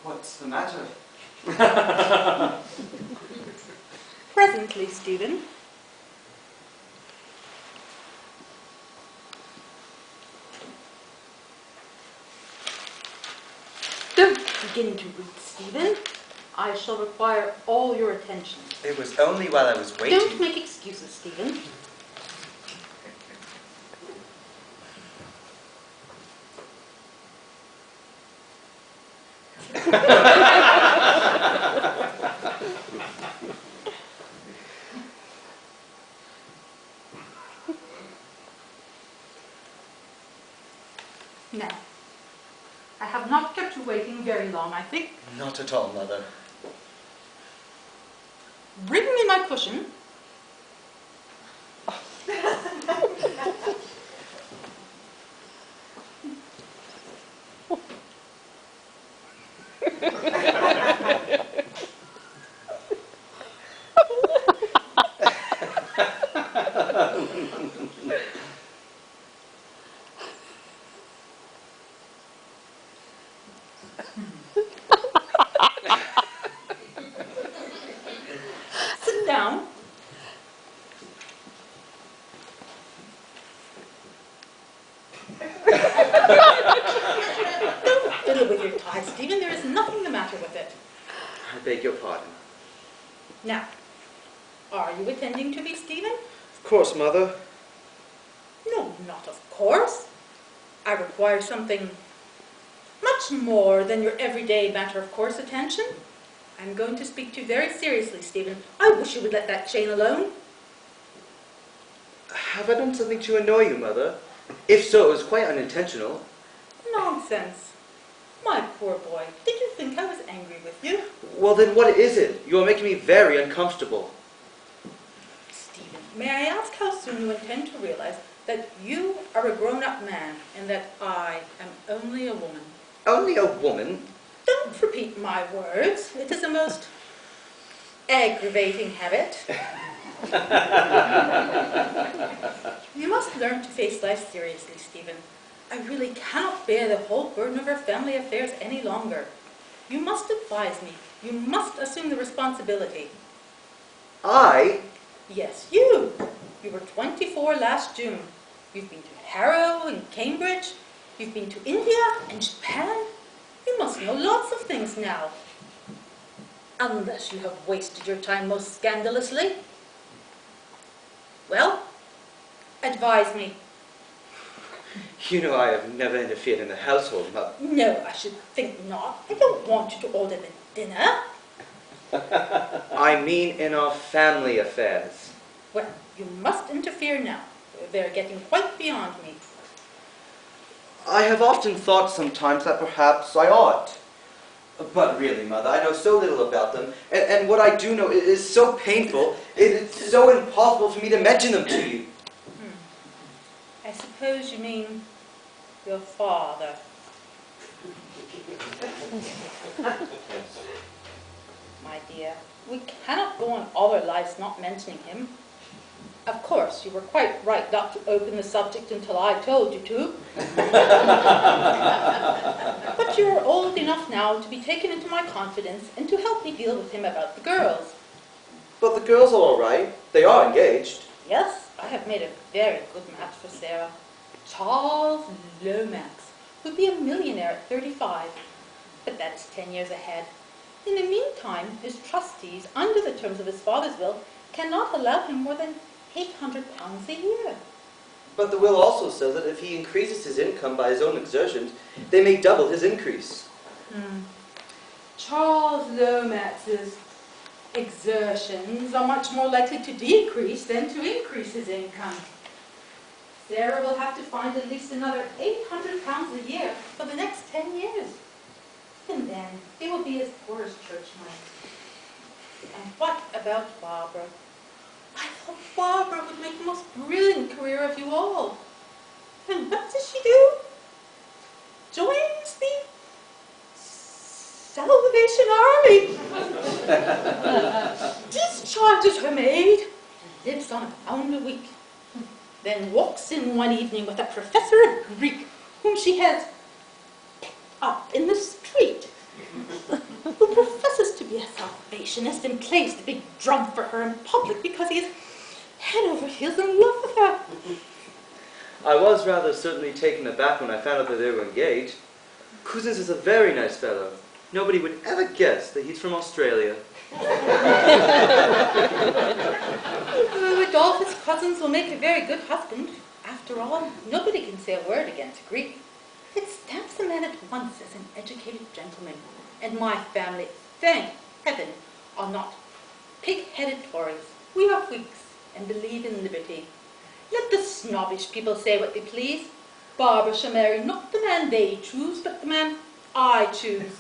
What's the matter? Presently, Stephen. Don't begin to read, Stephen. I shall require all your attention. It was only while I was waiting. Don't make excuses, Stephen. Now, I have not kept you waiting very long, I think. Not at all, Mother. Bring me my cushion. Sit down. Don't fiddle with your tie, Stephen. There is nothing the matter with it. I beg your pardon. Now, are you attending to me, Stephen? Of course, Mother. No, not of course. I require something much more than your everyday matter-of-course attention. I'm going to speak to you very seriously, Stephen. I wish you would let that chain alone. Have I done something to annoy you, Mother? If so, it was quite unintentional. Nonsense. My poor boy, did you think I was angry with you? Well, then what is it? You are making me very uncomfortable. Stephen, may I ask how soon you intend to realize that you are a grown-up man and that I am only a woman? Only a woman? Don't repeat my words. It is a most aggravating habit. You must learn to face life seriously, Stephen. I really cannot bear the whole burden of our family affairs any longer. You must advise me. You must assume the responsibility. I? Yes, you. You were 24 last June. You've been to Harrow and Cambridge. You've been to India and Japan. You must know lots of things now. Unless you have wasted your time most scandalously. Well, advise me. You know I have never interfered in the household, Mother. No, I should think not. I don't want you to order the dinner. I mean in our family affairs. Well, you must interfere now. They're getting quite beyond me. I have often thought sometimes that perhaps I ought. But really, Mother, I know so little about them, and what I do know is so painful, it's so impossible for me to mention them to you. I suppose you mean your father. My dear, we cannot go on all our lives not mentioning him. Of course, you were quite right not to open the subject until I told you to. But you're old enough now to be taken into my confidence and to help me deal with him about the girls. But the girls are all right. They are engaged. Yes, I have made a very good match for Sarah. Charles Lomax would be a millionaire at 35, but that is 10 years ahead. In the meantime, his trustees, under the terms of his father's will, cannot allow him more than £800 a year. But the will also says that if he increases his income by his own exertions, they may double his increase. Charles Lomax's exertions are much more likely to decrease than to increase his income. Sarah will have to find at least another £800 a year for the next 10 years. And then they will be as poor as church mice. And what about Barbara? I thought Barbara would make the most brilliant career of you all. And what does she do? Joins the Salvation Army. Discharges her maid. Lives on £1 a week. Then walks in one evening with a professor of Greek whom she has picked up in the street. who professes to be a Salvationist and plays the big drum for her in public because he is head over heels in love with her. I was rather certainly taken aback when I found out that they were engaged. Cousins is a very nice fellow. Nobody would ever guess that he's from Australia. Adolphus' cousins will make a very good husband. After all, nobody can say a word against Greek. It stamps a man at once as an educated gentleman. And my family, thank heaven, are not pig-headed Tories. We are Whigs and believe in liberty. Let the snobbish people say what they please. Barbra shall marry not the man they choose, but the man I choose.